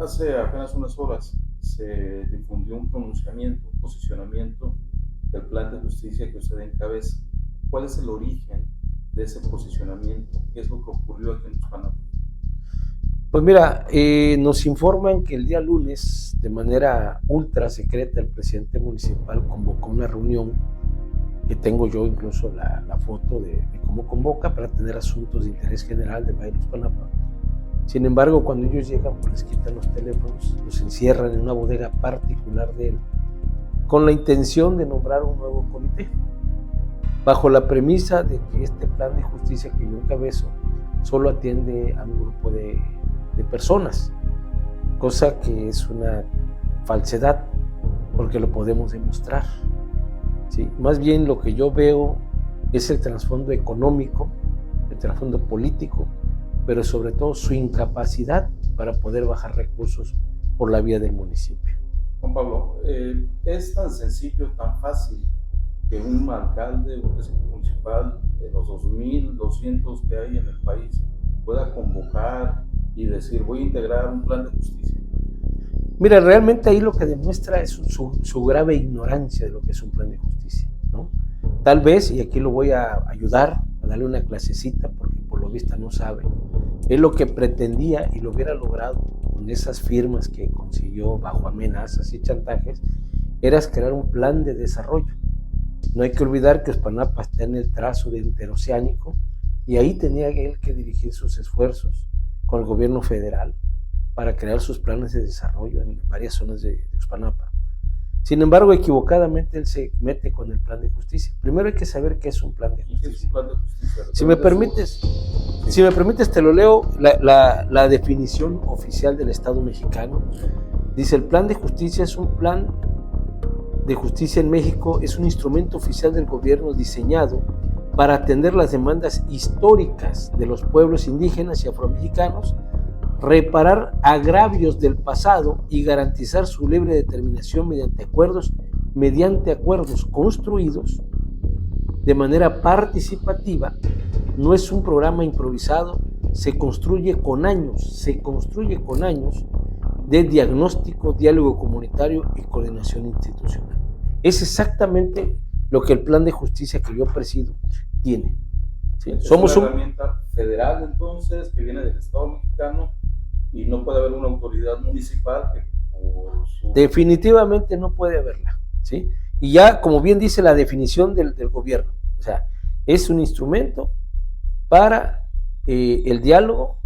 Hace apenas unas horas se difundió un pronunciamiento, un posicionamiento del plan de justicia que usted encabeza. ¿Cuál es el origen de ese posicionamiento? ¿Qué es lo que ocurrió aquí en Ixpanapa? Pues mira, nos informan que el día lunes, de manera ultra secreta, el presidente municipal convocó una reunión, que tengo yo incluso la foto de cómo convoca, para tener asuntos de interés general de Valle de Ixpanapa. Sin embargo, cuando ellos llegan, pues les quitan los teléfonos, los encierran en una bodega particular de él, con la intención de nombrar un nuevo comité, bajo la premisa de que este plan de justicia que yo encabezo solo atiende a un grupo de personas, cosa que es una falsedad, porque lo podemos demostrar, ¿sí? Más bien lo que yo veo es el trasfondo económico, el trasfondo político, pero sobre todo su incapacidad para poder bajar recursos por la vía del municipio. Juan Pablo, es tan sencillo, tan fácil que un alcalde, un presidente municipal de los 2.200 que hay en el país pueda convocar y decir, voy a integrar un plan de justicia. Mira, realmente ahí lo que demuestra es su grave ignorancia de lo que es un plan de justicia, ¿no? Tal vez, y aquí lo voy a ayudar, a darle una clasecita, porque por lo visto no sabe, él lo que pretendía, y lo hubiera logrado con esas firmas que consiguió bajo amenazas y chantajes, era crear un plan de desarrollo. No hay que olvidar que Ixpanapa está en el trazo de interoceánico, y ahí tenía él que dirigir sus esfuerzos con el gobierno federal para crear sus planes de desarrollo en varias zonas de Ixpanapa. Sin embargo, equivocadamente él se mete con el plan de justicia. Primero hay que saber qué es un plan de justicia. ¿Qué es un plan de justicia? Si me permites, te lo leo, la definición oficial del Estado mexicano. Dice, el plan de justicia es un plan de justicia en México, es un instrumento oficial del gobierno diseñado para atender las demandas históricas de los pueblos indígenas y afromexicanos, reparar agravios del pasado y garantizar su libre determinación mediante acuerdos construidos de manera participativa. No es un programa improvisado, se construye con años de diagnóstico, diálogo comunitario y coordinación institucional. Es exactamente lo que el plan de justicia que yo presido tiene. ¿Sí? Somos una herramienta federal, entonces, que viene del Estado mexicano, y no puede haber una autoridad municipal que por su... Definitivamente no puede haberla, ¿sí? Y ya, como bien dice la definición del gobierno, o sea, es un instrumento para el diálogo,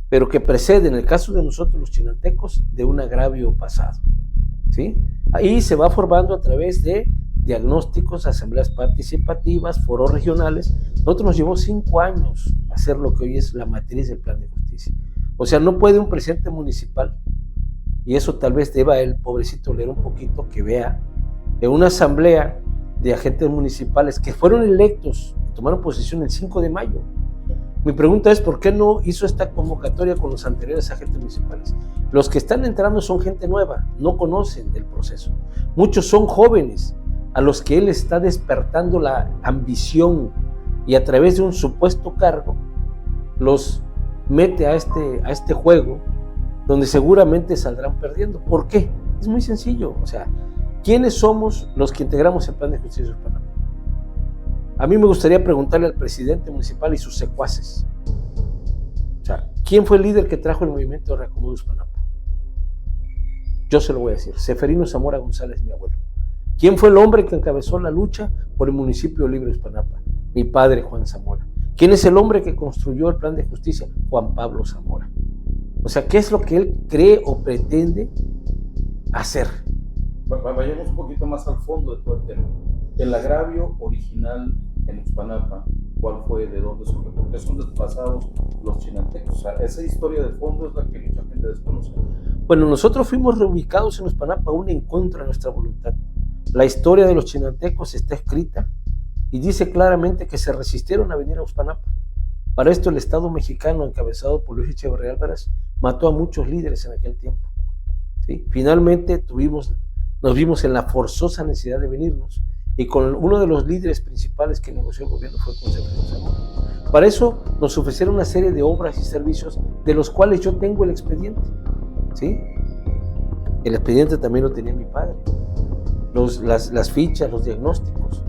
pero que precede, en el caso de nosotros los chinantecos, de un agravio pasado, ¿sí? Ahí se va formando a través de diagnósticos, asambleas participativas, foros regionales. Nosotros nos llevó 5 años hacer lo que hoy es la matriz del plan de justicia. O sea, no puede un presidente municipal, y eso tal vez deba el pobrecito leer un poquito, que vea de una asamblea de agentes municipales que fueron electos, tomaron posesión el 5 de mayo. Mi pregunta es, ¿por qué no hizo esta convocatoria con los anteriores agentes municipales? Los que están entrando son gente nueva, no conocen del proceso. Muchos son jóvenes a los que él está despertando la ambición, y a través de un supuesto cargo los mete a este juego donde seguramente saldrán perdiendo. ¿Por qué? Es muy sencillo. O sea, ¿quiénes somos los que integramos el plan de justicia de Ixpanapa? A mí me gustaría preguntarle al presidente municipal y sus secuaces. O sea, ¿quién fue el líder que trajo el movimiento de reacomodo de Ixpanapa? Yo se lo voy a decir, Seferino Zamora González, mi abuelo. ¿Quién fue el hombre que encabezó la lucha por el municipio libre de Ixpanapa? Mi padre, Juan Zamora. ¿Quién es el hombre que construyó el plan de justicia? Juan Pablo Zamora. O sea, ¿qué es lo que él cree o pretende hacer? Vayamos un poquito más al fondo de todo el tema. El agravio original en Ixpanapa, ¿cuál fue? ¿De dónde surgió? ¿Por qué son desplazados los chinantecos? O sea, esa historia de fondo es la que mucha gente desconoce. Bueno, nosotros fuimos reubicados en Ixpanapa aún en contra de nuestra voluntad. La historia de los chinantecos está escrita y dice claramente que se resistieron a venir a Ixpanapa. Para esto el Estado mexicano, encabezado por Luis Echeverría Álvarez, mató a muchos líderes en aquel tiempo, ¿sí? Finalmente nos vimos en la forzosa necesidad de venirnos, y con uno de los líderes principales que negoció el gobierno fue con Seferino Zamora. Para eso nos ofrecieron una serie de obras y servicios de los cuales yo tengo el expediente. ¿sí? El expediente también lo tenía mi padre, las fichas, los diagnósticos.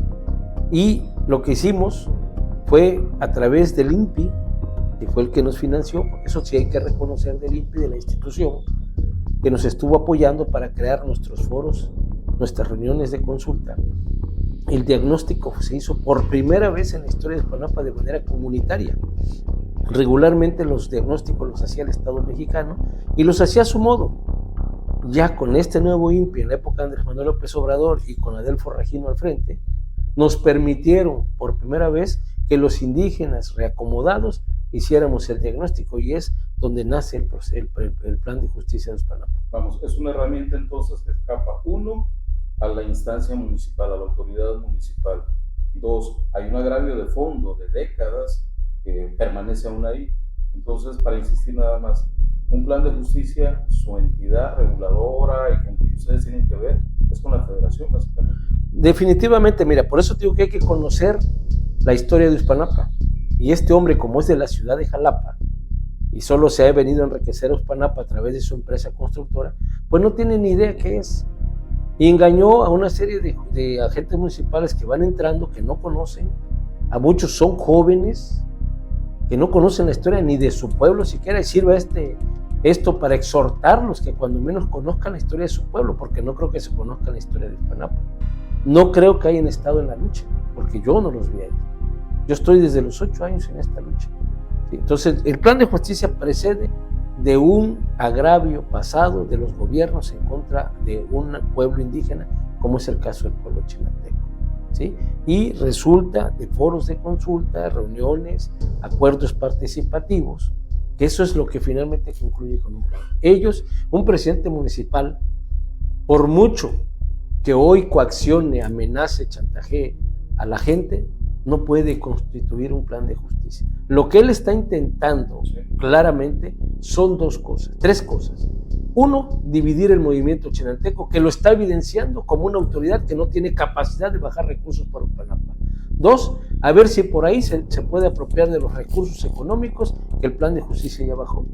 Y lo que hicimos fue a través del INPI, que fue el que nos financió, porque eso sí hay que reconocer del INPI, de la institución, que nos estuvo apoyando para crear nuestros foros, nuestras reuniones de consulta. El diagnóstico se hizo por primera vez en la historia de Uzpanapa de manera comunitaria. Regularmente los diagnósticos los hacía el Estado mexicano y los hacía a su modo. Ya con este nuevo INPI en la época de Andrés Manuel López Obrador y con Adelfo Regino al frente, nos permitieron por primera vez que los indígenas reacomodados hiciéramos el diagnóstico, y es donde nace el plan de justicia de Uzpanapa. Vamos, es una herramienta entonces que escapa, uno, a la instancia municipal, a la autoridad municipal. Dos, hay un agravio de fondo de décadas que permanece aún ahí. Entonces, para insistir nada más, un plan de justicia, su entidad reguladora y con quien ustedes tienen que ver, es con la federación básicamente. Definitivamente, mira, por eso digo que hay que conocer la historia de Uzpanapa. Y este hombre, como es de la ciudad de Jalapa y solo se ha venido a enriquecer a Uzpanapa a través de su empresa constructora, pues no tiene ni idea qué es. Y engañó a una serie de agentes municipales que van entrando, que no conocen. A muchos son jóvenes que no conocen la historia ni de su pueblo siquiera, y sirva esto para exhortarlos que cuando menos conozcan la historia de su pueblo, porque no creo que se conozcan la historia de Uzpanapa. No creo que hayan estado en la lucha, porque yo no los vi ahí. Yo estoy desde los 8 años en esta lucha. ¿Sí? Entonces, el plan de justicia precede de un agravio pasado de los gobiernos en contra de un pueblo indígena, como es el caso del pueblo chinanteco, ¿sí? Y resulta de foros de consulta, reuniones, acuerdos participativos, que eso es lo que finalmente concluye con un plan. Ellos, un presidente municipal, por mucho que hoy coaccione, amenace, chantajee a la gente, no puede constituir un plan de justicia. Lo que él está intentando claramente son tres cosas. Uno, dividir el movimiento chinanteco, que lo está evidenciando como una autoridad que no tiene capacidad de bajar recursos para Uzpanapa. Dos, a ver si por ahí se puede apropiar de los recursos económicos que el plan de justicia ya bajó.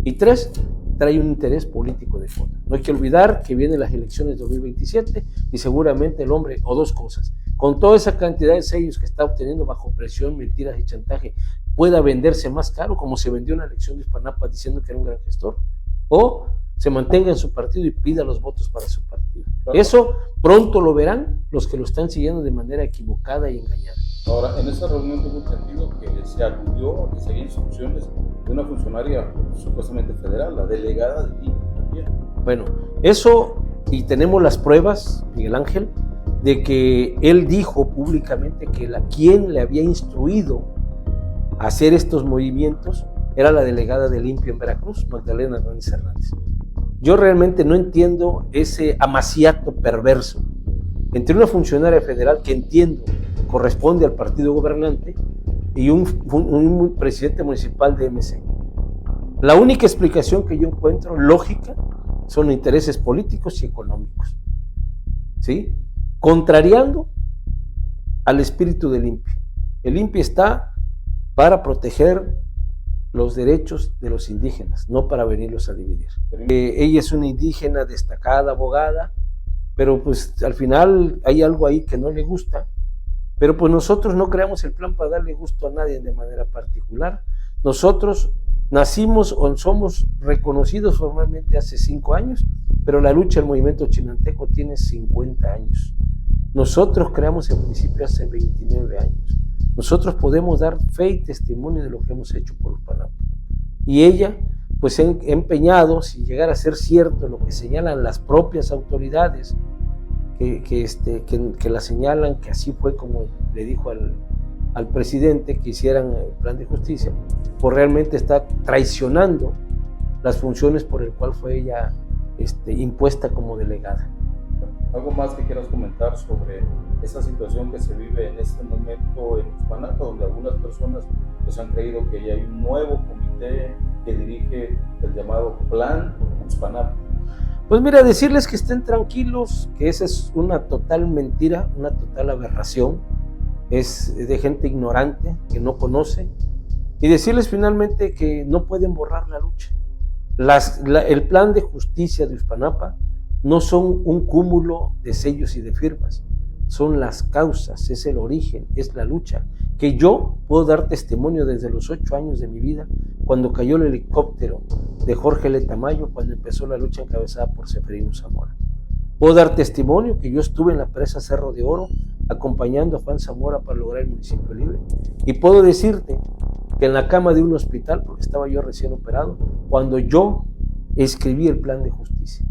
Y tres, trae un interés político de fondo. No hay que olvidar que vienen las elecciones de 2027 y seguramente el hombre, o dos cosas, con toda esa cantidad de sellos que está obteniendo bajo presión, mentiras y chantaje, pueda venderse más caro, como se vendió en la elección de Uzpanapa diciendo que era un gran gestor, o se mantenga en su partido y pida los votos para su partido. Claro. Eso pronto lo verán los que lo están siguiendo de manera equivocada y engañada. Ahora, en esa reunión tengo entendido que se aludió a que seguía instrucciones de una funcionaria supuestamente federal, la delegada de INPI también. Bueno, eso, y tenemos las pruebas, Miguel Ángel, de que él dijo públicamente que quien le había instruido a hacer estos movimientos era la delegada del INPI en Veracruz, Magdalena Hernández Hernández. Yo realmente no entiendo ese amaciato perverso entre una funcionaria federal que entiendo corresponde al partido gobernante y un presidente municipal de MC. La única explicación que yo encuentro lógica son intereses políticos y económicos, ¿sí? Contrariando al espíritu del INPI. El INPI está para proteger los derechos de los indígenas, no para venirlos a dividir. Ella es una indígena destacada, abogada, pero pues al final hay algo ahí que no le gusta, pero pues nosotros no creamos el plan para darle gusto a nadie de manera particular. Nosotros nacimos o somos reconocidos formalmente hace 5 años, pero la lucha del movimiento chinanteco tiene 50 años. Nosotros creamos el municipio hace 29 años. Nosotros podemos dar fe y testimonio de lo que hemos hecho por Uzpanapa. Y ella, pues ha empeñado, si llegara a ser cierto lo que señalan las propias autoridades, que la señalan que así fue como le dijo al presidente que hicieran el plan de justicia, pues realmente está traicionando las funciones por el cual fue ella impuesta como delegada. ¿Algo más que quieras comentar sobre esa situación que se vive en este momento en Uzpanapa, donde algunas personas pues han creído que ya hay un nuevo comité que dirige el llamado Plan Uzpanapa? Pues mira, decirles que estén tranquilos, que esa es una total mentira, una total aberración, es de gente ignorante que no conoce, y decirles finalmente que no pueden borrar la lucha. El plan de justicia de Uspannapa no son un cúmulo de sellos y de firmas, son las causas, es el origen, es la lucha, que yo puedo dar testimonio desde los 8 años de mi vida, cuando cayó el helicóptero de Jorge L. Tamayo, cuando empezó la lucha encabezada por Zeferino Zamora. Puedo dar testimonio que yo estuve en la presa Cerro de Oro acompañando a Juan Zamora para lograr el municipio libre. Y puedo decirte que en la cama de un hospital, porque estaba yo recién operado, cuando yo escribí el plan de justicia.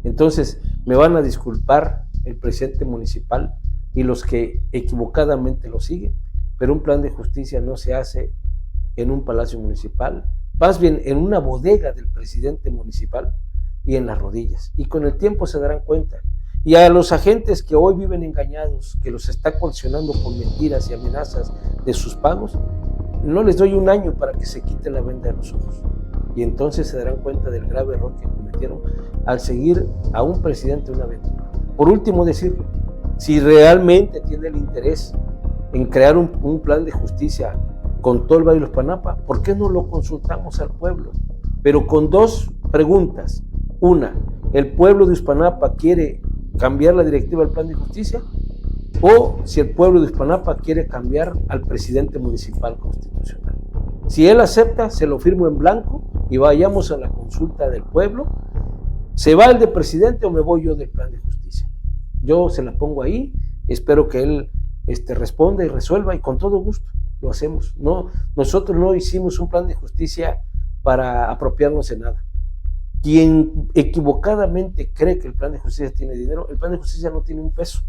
Entonces, me van a disculpar el presidente municipal y los que equivocadamente lo siguen, pero un plan de justicia no se hace en un palacio municipal, más bien en una bodega del presidente municipal y en las rodillas. Y con el tiempo se darán cuenta. Y a los agentes que hoy viven engañados, que los está coaccionando con mentiras y amenazas de sus pagos, no les doy un año para que se quiten la venda de los ojos. Y entonces se darán cuenta del grave error que cometieron al seguir a un presidente una aventura. Por último, decirle, si realmente tiene el interés en crear un plan de justicia con todo el Valle de Uspannapa, ¿por qué no lo consultamos al pueblo? Pero con 2 preguntas. Una, ¿el pueblo de Uspannapa quiere cambiar la directiva del plan de justicia? O si el pueblo de Uspannapa quiere cambiar al presidente municipal constitucional. Si él acepta, se lo firmo en blanco y vayamos a la consulta del pueblo. ¿Se va el de presidente o me voy yo del plan de justicia? Yo se la pongo ahí, espero que él responda y resuelva, y con todo gusto lo hacemos. No, nosotros no hicimos un plan de justicia para apropiarnos de nada. Quien equivocadamente cree que el plan de justicia tiene dinero, el plan de justicia no tiene un peso.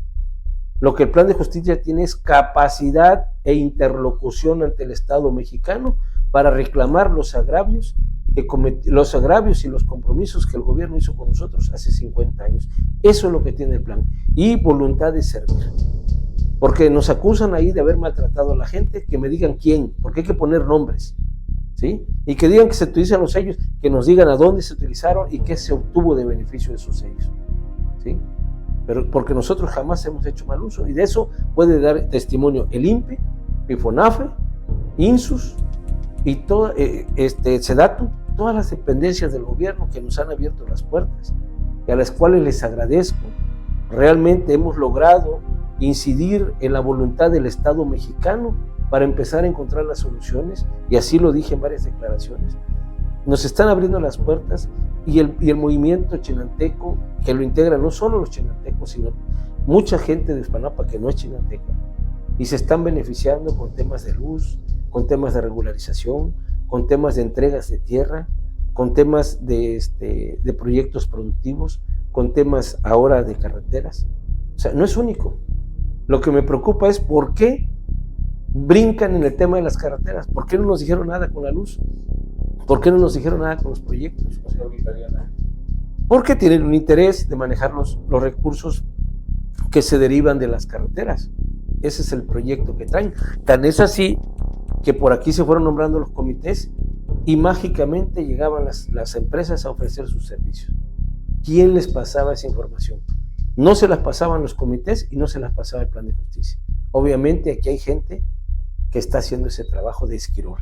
Lo que el plan de justicia tiene es capacidad e interlocución ante el Estado mexicano para reclamar los agravios y los compromisos que el gobierno hizo con nosotros hace 50 años. Eso es lo que tiene el plan. Y voluntad de servir. Porque nos acusan ahí de haber maltratado a la gente, que me digan quién, porque hay que poner nombres, ¿sí? Y que digan que se utilizan los sellos, que nos digan a dónde se utilizaron y qué se obtuvo de beneficio de esos sellos, ¿sí? Pero porque nosotros jamás hemos hecho mal uso, y de eso puede dar testimonio el INPE, PIFONAFE, INSUS y todo, SEDATU, todas las dependencias del gobierno que nos han abierto las puertas y a las cuales les agradezco. Realmente hemos logrado incidir en la voluntad del Estado mexicano para empezar a encontrar las soluciones, y así lo dije en varias declaraciones. Nos están abriendo las puertas, y el movimiento chinanteco, que lo integra no solo los chinantecos, sino mucha gente de Uspannapa que no es chinanteca, y se están beneficiando con temas de luz, con temas de regularización, con temas de entregas de tierra, con temas de proyectos productivos, con temas ahora de carreteras. O sea, no es único. Lo que me preocupa es por qué brincan en el tema de las carreteras. ¿Por qué no nos dijeron nada con la luz? ¿Por qué no nos dijeron nada con los proyectos? Porque tienen un interés de manejar los recursos que se derivan de las carreteras. Ese es el proyecto que traen. Tan es así que por aquí se fueron nombrando los comités y mágicamente llegaban las empresas a ofrecer sus servicios. ¿Quién les pasaba esa información? No se las pasaban los comités y no se las pasaba el plan de justicia. Obviamente aquí hay gente que está haciendo ese trabajo de esquirol.